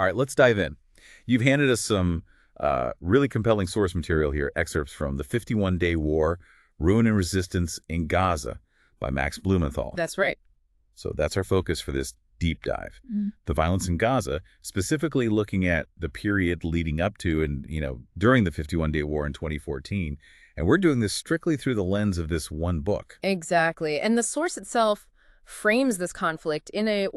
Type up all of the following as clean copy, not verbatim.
All right, let's dive in. You've handed us some really compelling source material here, excerpts from The 51-Day War, Ruin and Resistance in Gaza by Max Blumenthal. That's right. So that's our focus for this deep dive. The violence in Gaza, specifically looking at the period leading up to and, during the 51-Day War in 2014. And we're doing this strictly through the lens of this one book. Exactly. And the source itself frames this conflict in a,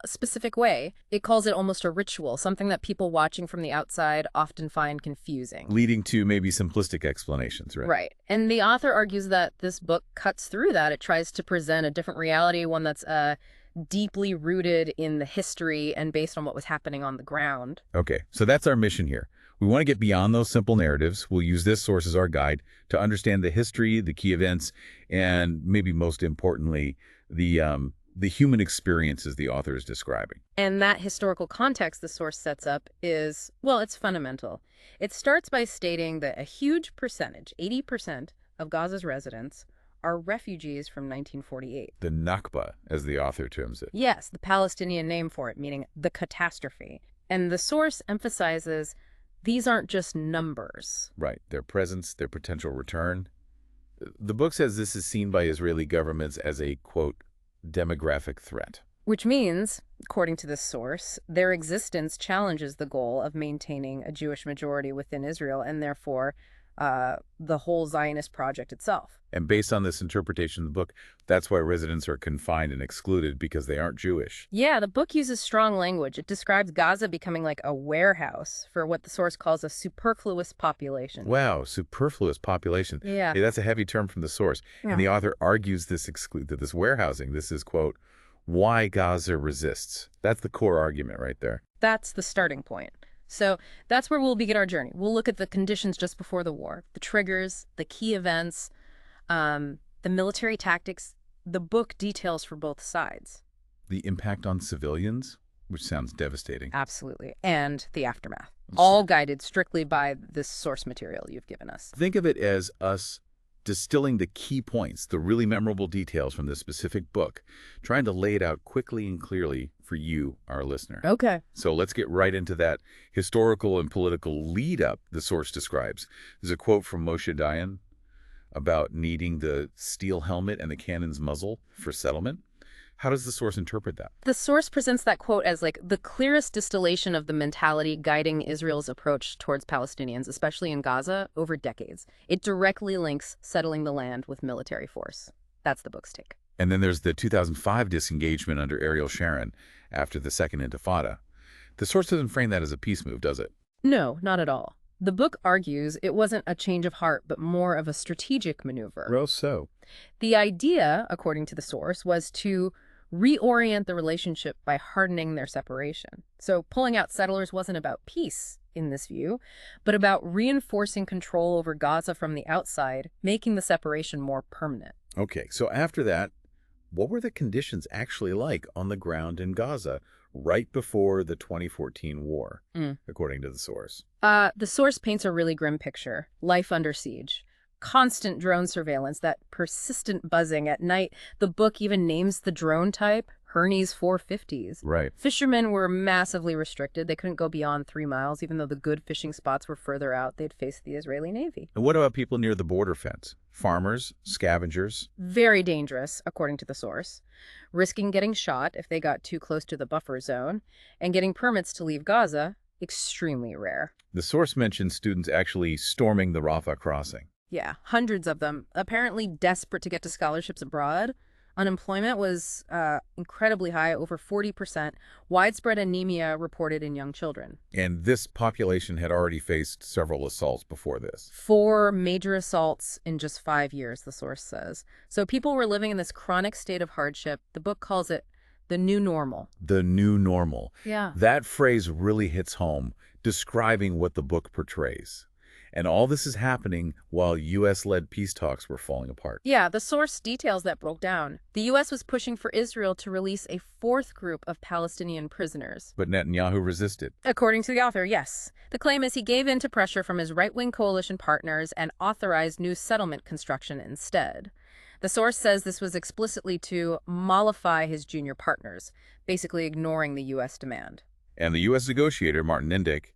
specific way. It calls it almost a ritual, something that people watching from the outside often find confusing. Leading to maybe simplistic explanations, right? Right. And the author argues that this book cuts through that. It tries to present a different reality, one that's deeply rooted in the history and based on what was happening on the ground. Okay, so that's our mission here. We want to get beyond those simple narratives. We'll use this source as our guide to understand the history, the key events, and maybe most importantly, the human experiences the author is describing. And that historical context the source sets up is, it's fundamental. It starts by stating that a huge percentage, 80% of Gaza's residents, are refugees from 1948. The Nakba, as the author terms it. Yes, the Palestinian name for it, meaning the catastrophe. And the source emphasizes these aren't just numbers. Right, their presence, their potential return. The book says this is seen by Israeli governments as a, quote, demographic threat. Which means, according to this source, their existence challenges the goal of maintaining a Jewish majority within Israel and therefore the whole Zionist project itself. And based on this interpretation of the book, that's why residents are confined and excluded, because they aren't Jewish. Yeah, the book uses strong language. It describes Gaza becoming like a warehouse for what the source calls a superfluous population. Wow, superfluous population. Yeah. Hey, that's a heavy term from the source. Yeah. And the author argues this this warehousing. This is, quote, why Gaza resists. That's the core argument right there. That's the starting point. So that's where we'll begin our journey. We'll look at the conditions just before the war, the triggers, the key events, the military tactics. The book details for both sides. The impact on civilians, which sounds devastating. Absolutely. And the aftermath. All guided strictly by this source material you've given us. Think of it as us distilling the key points, the really memorable details from this specific book, trying to lay it out quickly and clearly for you, our listener. Okay. So let's get right into that historical and political lead-up the source describes. There's a quote from Moshe Dayan about needing the steel helmet and the cannon's muzzle for settlement. How does the source interpret that? The source presents that quote as like the clearest distillation of the mentality guiding Israel's approach towards Palestinians, especially in Gaza, over decades. It directly links settling the land with military force. That's the book's take. And then there's the 2005 disengagement under Ariel Sharon after the Second Intifada. The source doesn't frame that as a peace move, does it? No, not at all. The book argues it wasn't a change of heart, but more of a strategic maneuver. Well, so. The idea, according to the source, was to reorient the relationship by hardening their separation. So pulling out settlers wasn't about peace in this view, but about reinforcing control over Gaza from the outside, making the separation more permanent. Okay, so after that, what were the conditions actually like on the ground in Gaza right before the 2014 war, according to the source? The source paints a really grim picture. Life under siege. Constant drone surveillance, that persistent buzzing at night. The book even names the drone type Hermes 450s. Right. Fishermen were massively restricted. They couldn't go beyond 3 miles, even though the good fishing spots were further out. They'd face the Israeli Navy. And what about people near the border fence? Farmers, scavengers? Very dangerous, according to the source. Risking getting shot if they got too close to the buffer zone. And getting permits to leave Gaza, extremely rare. The source mentions students actually storming the Rafah crossing. Yeah, hundreds of them, apparently desperate to get to scholarships abroad. Unemployment was incredibly high, over 40%. Widespread anemia reported in young children. And this population had already faced several assaults before this. 4 major assaults in just 5 years, the source says. So people were living in this chronic state of hardship. The book calls it the new normal. The new normal. Yeah. That phrase really hits home, describing what the book portrays. And all this is happening while U.S.-led peace talks were falling apart. Yeah, the source details that broke down. The U.S. was pushing for Israel to release a 4th group of Palestinian prisoners. But Netanyahu resisted. According to the author, yes. The claim is he gave in to pressure from his right-wing coalition partners and authorized new settlement construction instead. The source says this was explicitly to mollify his junior partners, basically ignoring the U.S. demand. And the U.S. negotiator, Martin Indyk,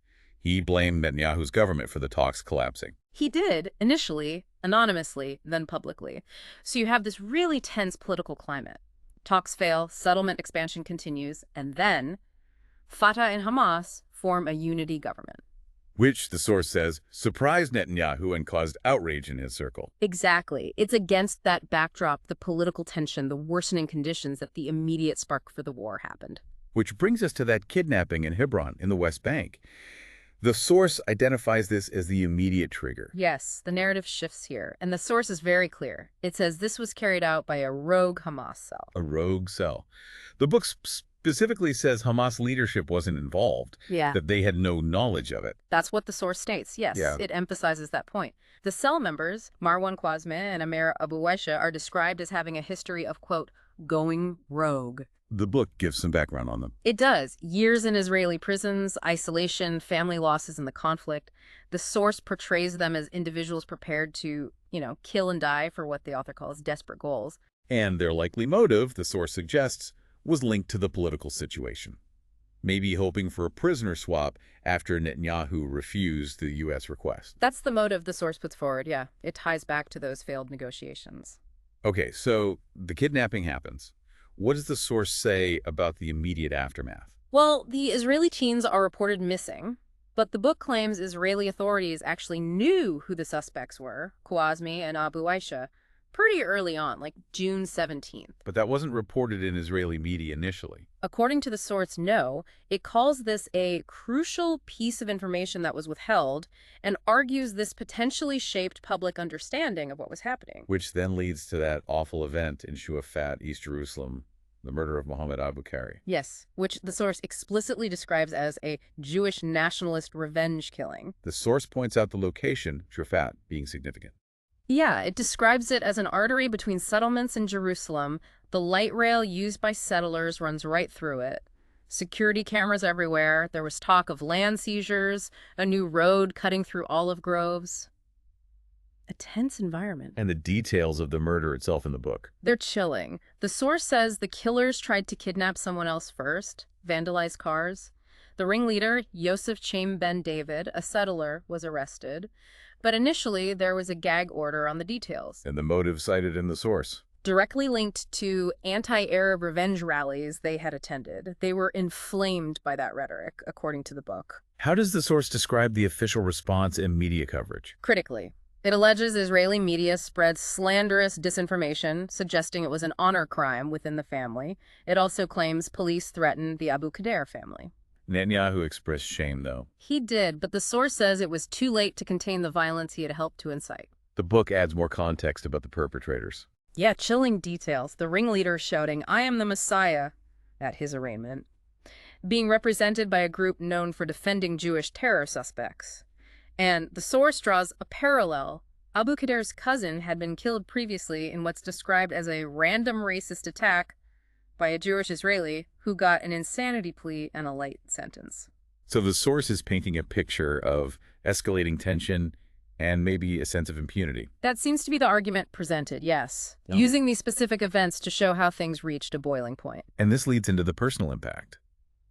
he blamed Netanyahu's government for the talks collapsing. He did, initially, anonymously, then publicly. So you have this really tense political climate. Talks fail, settlement expansion continues, and then Fatah and Hamas form a unity government. Which, the source says, surprised Netanyahu and caused outrage in his circle. Exactly. It's against that backdrop, the political tension, the worsening conditions, that the immediate spark for the war happened. Which brings us to that kidnapping in Hebron in the West Bank. The source identifies this as the immediate trigger. Yes, the narrative shifts here, and the source is very clear. It says this was carried out by a rogue Hamas cell. A rogue cell. The book specifically says Hamas leadership wasn't involved, that they had no knowledge of it. That's what the source states, yes. Yeah. It emphasizes that point. The cell members, Marwan Kwazme and Amer Abu Waisha, are described as having a history of, quote, going rogue. The book gives some background on them. It does. Years in Israeli prisons, isolation, family losses in the conflict. The source portrays them as individuals prepared to, kill and die for what the author calls desperate goals. And their likely motive, the source suggests, was linked to the political situation. Maybe hoping for a prisoner swap after Netanyahu refused the U.S. request. That's the motive the source puts forward, yeah. It ties back to those failed negotiations. Okay, so the kidnapping happens. What does the source say about the immediate aftermath? Well, the Israeli teens are reported missing, but the book claims Israeli authorities actually knew who the suspects were, Kwazme and Abu Aisha, pretty early on, like June 17th. But that wasn't reported in Israeli media initially. According to the source, no. It calls this a crucial piece of information that was withheld and argues this potentially shaped public understanding of what was happening. Which then leads to that awful event in Shuafat, East Jerusalem, the murder of Mohammed Abu Kari. Yes, which the source explicitly describes as a Jewish nationalist revenge killing. The source points out the location, Shuafat, being significant. Yeah, it describes it as an artery between settlements in Jerusalem. The light rail used by settlers runs right through it. Security cameras everywhere. There was talk of land seizures, a new road cutting through olive groves. A tense environment. And the details of the murder itself in the book. They're chilling. The source says the killers tried to kidnap someone else first, vandalize cars. The ringleader, Yosef Chaim Ben David, a settler, was arrested. But initially, there was a gag order on the details. And the motive cited in the source. Directly linked to anti-Arab revenge rallies they had attended. They were inflamed by that rhetoric, according to the book. How does the source describe the official response and media coverage? Critically. It alleges Israeli media spread slanderous disinformation, suggesting it was an honor crime within the family. It also claims police threatened the Abu Qadir family. Netanyahu expressed shame, though. He did, but the source says it was too late to contain the violence he had helped to incite. The book adds more context about the perpetrators. Yeah, chilling details. The ringleader shouting, "I am the Messiah," at his arraignment, being represented by a group known for defending Jewish terror suspects. And the source draws a parallel. Abu Qadir's cousin had been killed previously in what's described as a random racist attack by a Jewish Israeli who got an insanity plea and a light sentence. So the source is painting a picture of escalating tension and maybe a sense of impunity. That seems to be the argument presented, yes. Yeah. Using these specific events to show how things reached a boiling point. And this leads into the personal impact.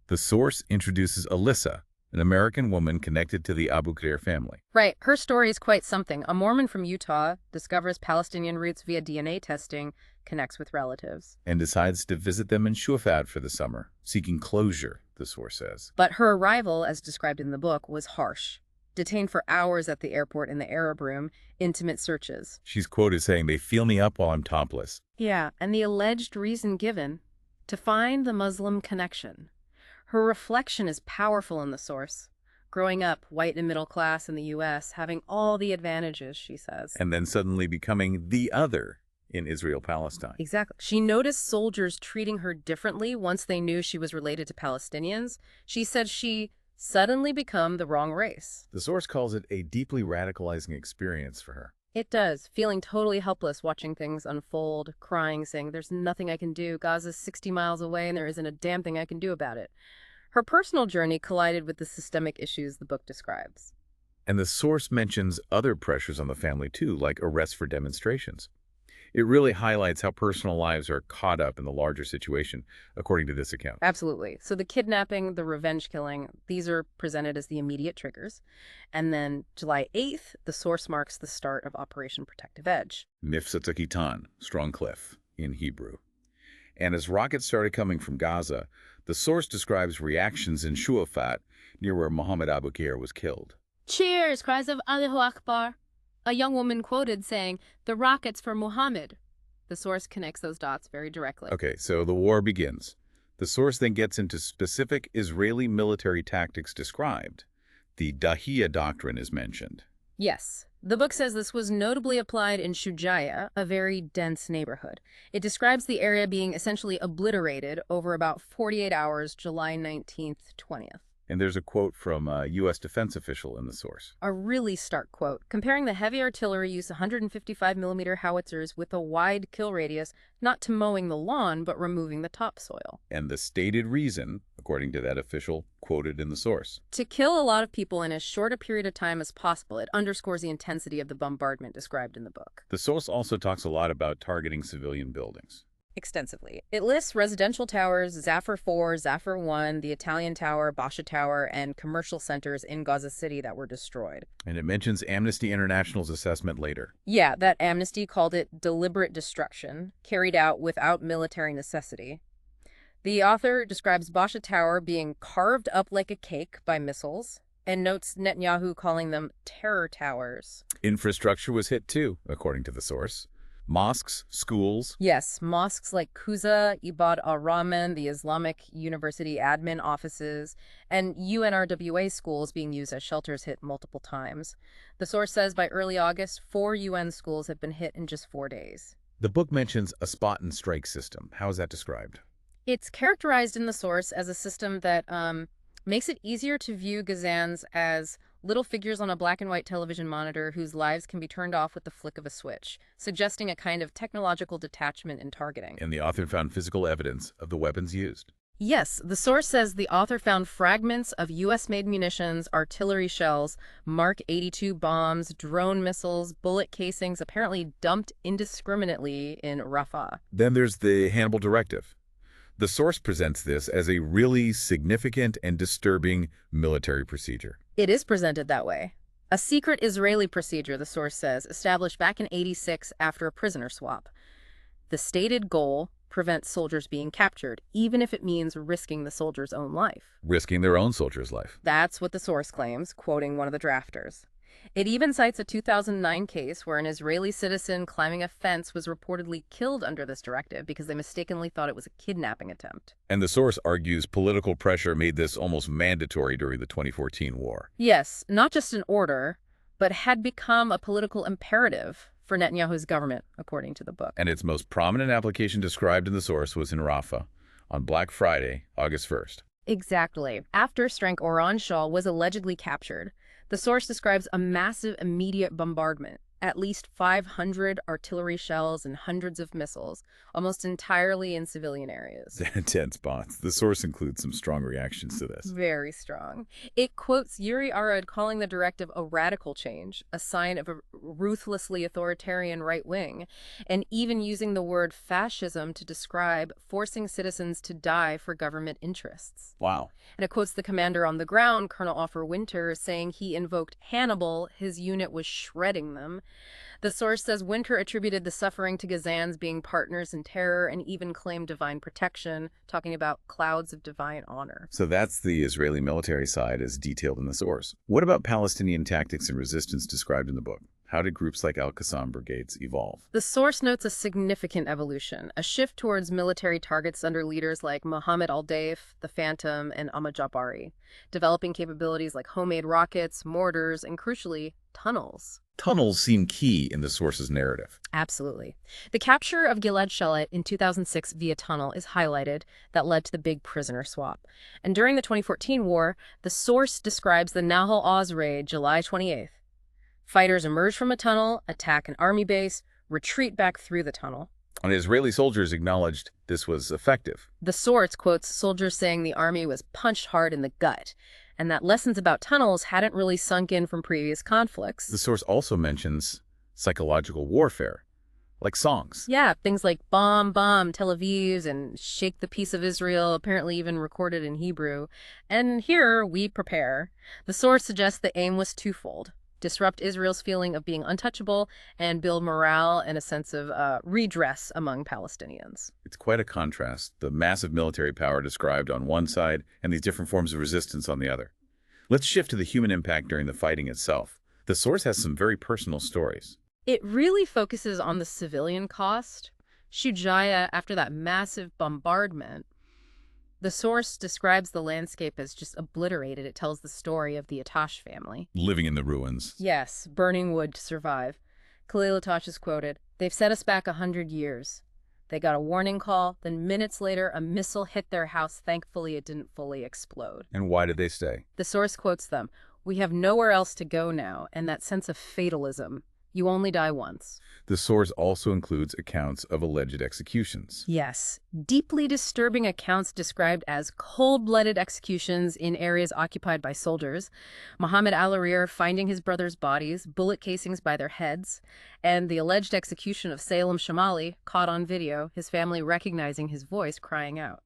The source introduces Alyssa, an American woman connected to the Abu Qadir family. Right. Her story is quite something. A Mormon from Utah discovers Palestinian roots via DNA testing, connects with relatives. And decides to visit them in Shuafat for the summer, seeking closure, the source says. But her arrival, as described in the book, was harsh. Detained for hours at the airport in the Arab room, intimate searches. She's quoted saying, "They feel me up while I'm topless." Yeah, and the alleged reason given, to find the Muslim connection. Her reflection is powerful in the source. Growing up, white and middle class in the U.S., having all the advantages, she says. And then suddenly becoming the other in Israel-Palestine. Exactly. She noticed soldiers treating her differently once they knew she was related to Palestinians. She said she suddenly become the wrong race. The source calls it a deeply radicalizing experience for her. It does, feeling totally helpless watching things unfold, crying, saying, "There's nothing I can do. Gaza's 60 miles away and there isn't a damn thing I can do about it." Her personal journey collided with the systemic issues the book describes. And the source mentions other pressures on the family too, like arrests for demonstrations. It really highlights how personal lives are caught up in the larger situation, according to this account. Absolutely. So the kidnapping, the revenge killing, these are presented as the immediate triggers. And then July 8th, the source marks the start of Operation Protective Edge. Mifsatakitan, strong cliff, in Hebrew. And as rockets started coming from Gaza, the source describes reactions in Shuafat, near where Mohammed Abu Khair was killed. Cheers! Cries of Allahu Akbar. A young woman quoted saying, "The rockets for Muhammad." The source connects those dots very directly. Okay, so the war begins. The source then gets into specific Israeli military tactics described. The Dahiya doctrine is mentioned. Yes. The book says this was notably applied in Shujaya, a very dense neighborhood. It describes the area being essentially obliterated over about 48 hours, July 19th, 20th. And there's a quote from a U.S. defense official in the source. A really stark quote, comparing the heavy artillery use 155mm howitzers with a wide kill radius, not to mowing the lawn, but removing the topsoil. And the stated reason, according to that official quoted in the source. To kill a lot of people in as short a period of time as possible, it underscores the intensity of the bombardment described in the book. The source also talks a lot about targeting civilian buildings. Extensively. It lists residential towers, Zafar 4, Zafar 1, the Italian Tower, Basha Tower, and commercial centers in Gaza City that were destroyed. And it mentions Amnesty International's assessment later. Yeah, that Amnesty called it deliberate destruction, carried out without military necessity. The author describes Basha Tower being carved up like a cake by missiles, and notes Netanyahu calling them terror towers. Infrastructure was hit too, according to the source. Mosques, schools. Yes, mosques like Kuza, Ibad al-Rahman, the Islamic University admin offices, and UNRWA schools being used as shelters hit multiple times. The source says by early August, 4 UN schools have been hit in just 4 days. The book mentions a spot and strike system. How is that described? It's characterized in the source as a system that makes it easier to view Gazans as little figures on a black and white television monitor whose lives can be turned off with the flick of a switch, suggesting a kind of technological detachment in targeting. And the author found physical evidence of the weapons used. Yes, the source says the author found fragments of U.S.-made munitions, artillery shells, Mark 82 bombs, drone missiles, bullet casings apparently dumped indiscriminately in Rafah. Then there's the Hannibal Directive. The source presents this as a really significant and disturbing military procedure. It is presented that way. A secret Israeli procedure, the source says, established back in '86 after a prisoner swap. The stated goal: prevent soldiers being captured, even if it means risking the soldier's own life. Risking their own soldier's life. That's what the source claims, quoting one of the drafters. It even cites a 2009 case where an Israeli citizen climbing a fence was reportedly killed under this directive because they mistakenly thought it was a kidnapping attempt. And the source argues political pressure made this almost mandatory during the 2014 war. Yes, not just an order, but had become a political imperative for Netanyahu's government, according to the book. And its most prominent application described in the source was in Rafah on Black Friday, August 1st. Exactly. After Strank Oran Shah was allegedly captured, the source describes a massive immediate bombardment, at least 500 artillery shells and hundreds of missiles, almost entirely in civilian areas. Intense bonds. The source includes some strong reactions to this. Very strong. It quotes Yuri Arad calling the directive a radical change, a sign of a ruthlessly authoritarian right wing, and even using the word fascism to describe forcing citizens to die for government interests. Wow. And it quotes the commander on the ground, Colonel Offer Winter, saying he invoked Hannibal, his unit was shredding them. The source says Winter attributed the suffering to Gazans being partners in terror and even claimed divine protection, talking about clouds of divine honor. So that's the Israeli military side as detailed in the source. What about Palestinian tactics and resistance described in the book? How did groups like Al-Qassam Brigades evolve? The source notes a significant evolution, a shift towards military targets under leaders like Mohammed al-Daif, the Phantom, and Ahmad Jabari, developing capabilities like homemade rockets, mortars, and crucially, tunnels. Tunnels seem key in the source's narrative. Absolutely. The capture of Gilad Shalit in 2006 via tunnel is highlighted that led to the big prisoner swap. And during the 2014 war, the source describes the Nahal Oz raid July 28th. Fighters emerge from a tunnel, attack an army base, retreat back through the tunnel. And Israeli soldiers acknowledged this was effective. The source quotes soldiers saying the army was punched hard in the gut, and that lessons about tunnels hadn't really sunk in from previous conflicts. The source also mentions psychological warfare. like songs. Yeah, things like Bomb, Bomb, Tel Aviv, and Shake the Peace of Israel, apparently even recorded in Hebrew. And here we prepare. The source suggests the aim was twofold: disrupt Israel's feeling of being untouchable and build morale and a sense of redress among Palestinians. It's quite a contrast, the massive military power described on one side and these different forms of resistance on the other. Let's shift to the human impact during the fighting itself. The source has some very personal stories. It really focuses on the civilian cost. Shujaya, after that massive bombardment, the source describes the landscape as just obliterated. It tells the story of the Atash family. Living in the ruins. Yes, burning wood to survive. Khalil Atash is quoted, "They've set us back 100 years. They got a warning call, then minutes later a missile hit their house. Thankfully, it didn't fully explode." And why did they stay? The source quotes them, "We have nowhere else to go now," and that sense of fatalism. You only die once. The source also includes accounts of alleged executions. Yes, deeply disturbing accounts described as cold-blooded executions in areas occupied by soldiers. Mohammed al-Arir finding his brother's bodies, bullet casings by their heads, and the alleged execution of Salem Shamali, caught on video, his family recognizing his voice crying out.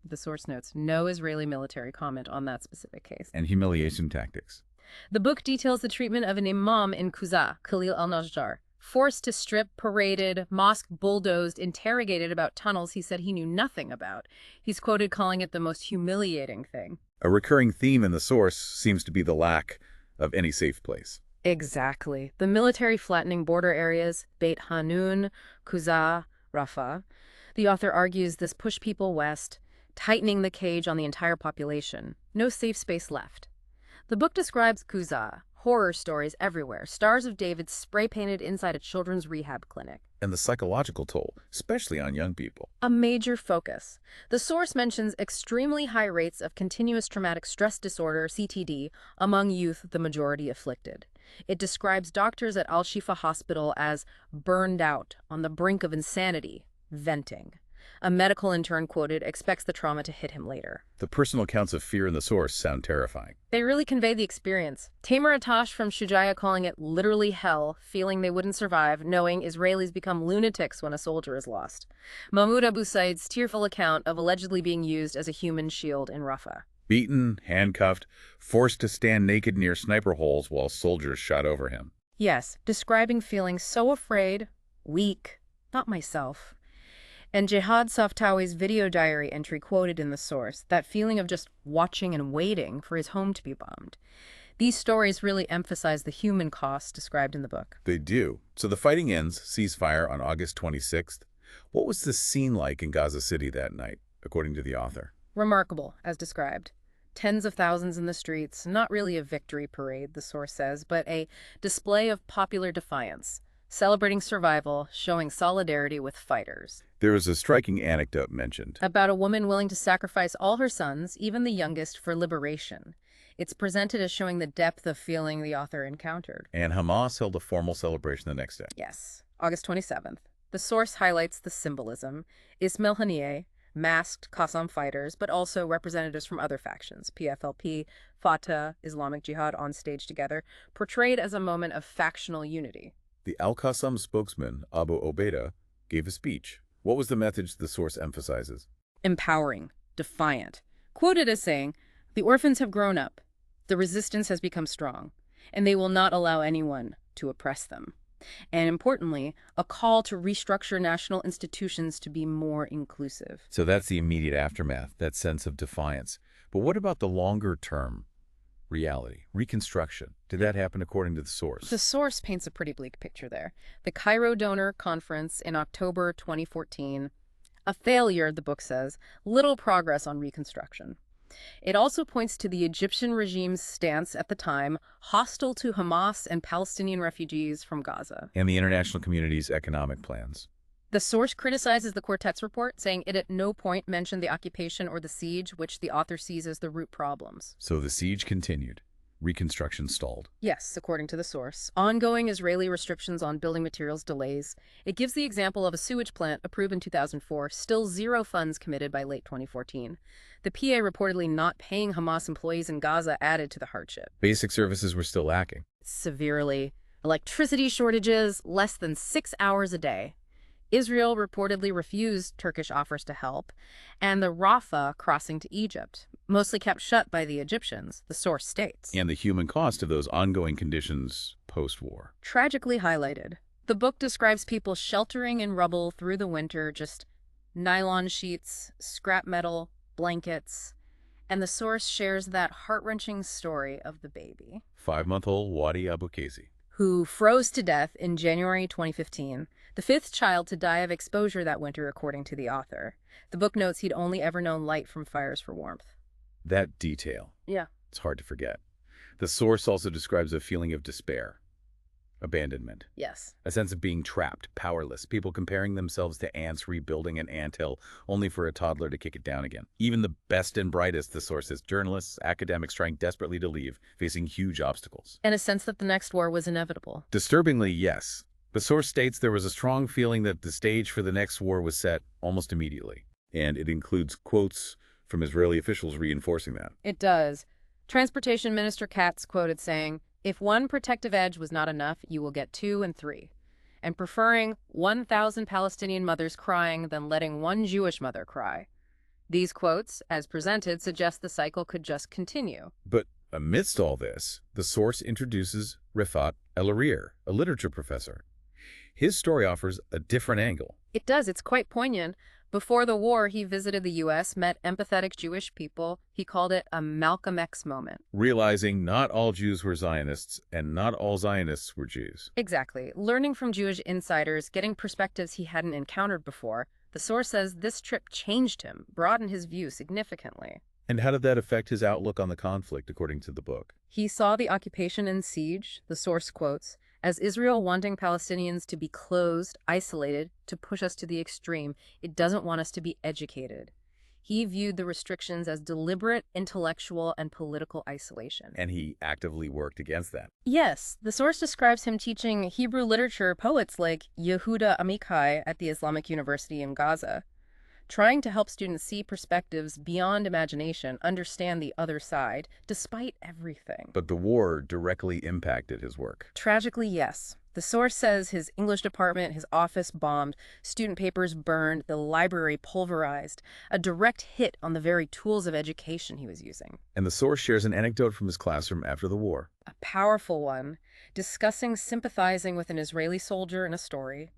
The source notes no Israeli military comment on that specific case. And humiliation tactics. The book details the treatment of an imam in Kuza, Khalil al-Najjar. Forced to strip, paraded, mosque bulldozed, interrogated about tunnels he said he knew nothing about. He's quoted calling it the most humiliating thing. A recurring theme in the source seems to be the lack of any safe place. Exactly. The military flattening border areas, Beit Hanun, Kuza, Rafah. The author argues this pushed people west, tightening the cage on the entire population. No safe space left. The book describes Kuza, horror stories everywhere, Stars of David spray-painted inside a children's rehab clinic. And the psychological toll, especially on young people. A major focus. The source mentions extremely high rates of continuous traumatic stress disorder, CTD, among youth, the majority afflicted. It describes doctors at Al-Shifa Hospital as burned out, on the brink of insanity, venting. A medical intern quoted expects the trauma to hit him later. The personal accounts of fear in the source sound terrifying. They really convey the experience. Tamer Atash from Shujaya calling it literally hell, feeling they wouldn't survive, knowing Israelis become lunatics when a soldier is lost. Mahmoud Abu Said's tearful account of allegedly being used as a human shield in Rafah. Beaten, handcuffed, forced to stand naked near sniper holes while soldiers shot over him. Yes, describing feeling so afraid, weak, not myself. And Jihad Saftawi's video diary entry quoted in the source, that feeling of just watching and waiting for his home to be bombed. These stories really emphasize the human cost described in the book. They do. So the fighting ends, ceasefire on August 26th. What was the scene like in Gaza City that night, according to the author? Remarkable, as described. Tens of thousands in the streets, not really a victory parade, the source says, but a display of popular defiance, celebrating survival, showing solidarity with fighters. There was a striking anecdote mentioned. About a woman willing to sacrifice all her sons, even the youngest, for liberation. It's presented as showing the depth of feeling the author encountered. And Hamas held a formal celebration the next day. Yes, August 27th. The source highlights the symbolism. Ismail Haniyeh, masked Qassam fighters, but also representatives from other factions, PFLP, Fatah, Islamic Jihad, on stage together, portrayed as a moment of factional unity. The Al-Qassam spokesman, Abu Obaida, gave a speech. What was the message the source emphasizes? Empowering, defiant. Quoted as saying, "The orphans have grown up, the resistance has become strong, and they will not allow anyone to oppress them." And importantly, a call to restructure national institutions to be more inclusive. So that's the immediate aftermath, that sense of defiance. But what about the longer term reality, reconstruction? Did that happen according to the source? The source paints a pretty bleak picture there. The Cairo Donor Conference in October 2014, a failure, the book says, little progress on reconstruction. It also points to the Egyptian regime's stance at the time, hostile to Hamas and Palestinian refugees from Gaza. And the international community's economic plans. The source criticizes the quartet's report, saying it at no point mentioned the occupation or the siege, which the author sees as the root problems. So the siege continued. Reconstruction stalled. Yes, according to the source. Ongoing Israeli restrictions on building materials delays. It gives the example of a sewage plant approved in 2004, still zero funds committed by late 2014. The PA reportedly not paying Hamas employees in Gaza added to the hardship. Basic services were still lacking. Severely. Electricity shortages, less than 6 hours a day. Israel reportedly refused Turkish offers to help, and the Rafah crossing to Egypt, mostly kept shut by the Egyptians, the source states. And the human cost of those ongoing conditions post-war. Tragically highlighted. The book describes people sheltering in rubble through the winter, just nylon sheets, scrap metal, blankets, and the source shares that heart-wrenching story of the baby 5-month-old Wadi Abukesi. who froze to death in January 2015, the fifth child to die of exposure that winter, according to the author. The book notes he'd only ever known light from fires for warmth. That detail. Yeah. It's hard to forget. The source also describes a feeling of despair, abandonment, Yes. a sense of being trapped, powerless, people comparing themselves to ants rebuilding an anthill only for a toddler to kick it down again. Even the best and brightest, the source says, journalists, academics trying desperately to leave, facing huge obstacles. And a sense that the next war was inevitable. Disturbingly, yes. The source states there was a strong feeling that the stage for the next war was set almost immediately. And it includes quotes from Israeli officials reinforcing that. It does. Transportation Minister Katz quoted saying, "If one protective edge was not enough, you will get 2 and 3. And preferring 1,000 Palestinian mothers crying than letting one Jewish mother cry." These quotes, as presented, suggest the cycle could just continue. But amidst all this, the source introduces Rifat El-Arir, a literature professor. His story offers a different angle. It does. It's quite poignant. Before the war, he visited the U.S., met empathetic Jewish people. He called it a Malcolm X moment. Realizing not all Jews were Zionists and not all Zionists were Jews. Exactly. Learning from Jewish insiders, getting perspectives he hadn't encountered before. The source says this trip changed him, broadened his view significantly. And how did that affect his outlook on the conflict, according to the book? He saw the occupation and siege, the source quotes, as Israel wanting Palestinians to be closed, isolated, to push us to the extreme. It doesn't want us to be educated. He viewed the restrictions as deliberate intellectual and political isolation. And he actively worked against that. Yes, the source describes him teaching Hebrew literature poets like Yehuda Amichai at the Islamic University in Gaza, trying to help students see perspectives beyond imagination, understand the other side, despite everything. But the war directly impacted his work. Tragically, yes. The source says his English department, his office bombed, student papers burned, the library pulverized, a direct hit on the very tools of education he was using. And the source shares an anecdote from his classroom after the war. A powerful one, discussing sympathizing with an Israeli soldier in a story.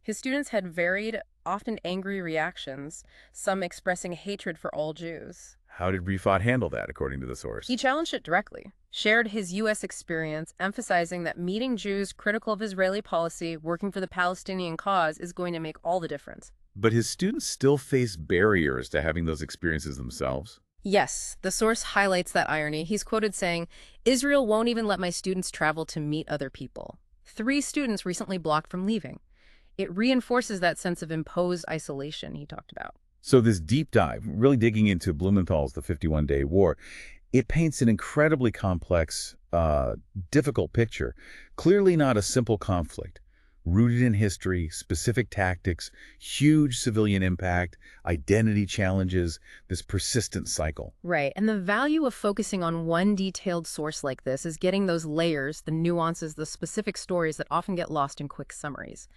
His students had varied, often angry reactions, some expressing hatred for all Jews. How did Rifat handle that, according to the source? He challenged it directly, shared his U.S. experience, emphasizing that meeting Jews critical of Israeli policy, working for the Palestinian cause, is going to make all the difference. But his students still face barriers to having those experiences themselves. Yes, the source highlights that irony. He's quoted saying, "Israel won't even let my students travel to meet other people." 3 students recently blocked from leaving. It reinforces that sense of imposed isolation he talked about. So this deep dive, really digging into Blumenthal's The 51-Day War, it paints an incredibly complex, difficult picture. Clearly not a simple conflict, rooted in history, specific tactics, huge civilian impact, identity challenges, this persistent cycle. Right, and the value of focusing on one detailed source like this is getting those layers, the nuances, the specific stories that often get lost in quick summaries.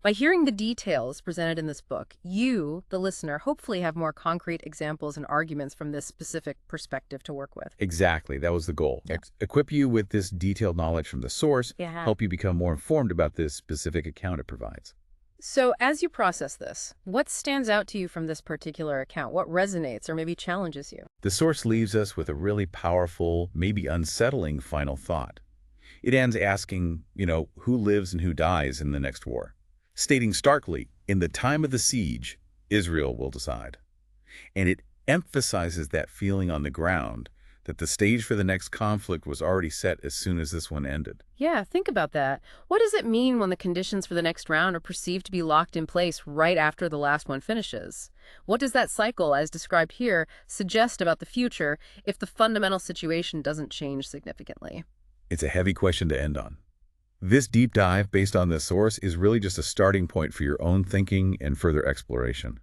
By hearing the details presented in this book, you, the listener, hopefully have more concrete examples and arguments from this specific perspective to work with. Exactly, that was the goal. Yeah. Equip you with this detailed knowledge from the source, Yeah. help you become more informed about this specific account it provides. So as you process this, what stands out to you from this particular account? What resonates or maybe challenges you? The source leaves us with a really powerful, maybe unsettling final thought. It ends asking, who lives and who dies in the next war? Stating starkly, in the time of the siege, Israel will decide. And it emphasizes that feeling on the ground that the stage for the next conflict was already set as soon as this one ended. Yeah, think about that. What does it mean when the conditions for the next round are perceived to be locked in place right after the last one finishes? What does that cycle, as described here, suggest about the future if the fundamental situation doesn't change significantly? It's a heavy question to end on. This deep dive based on this source is really just a starting point for your own thinking and further exploration.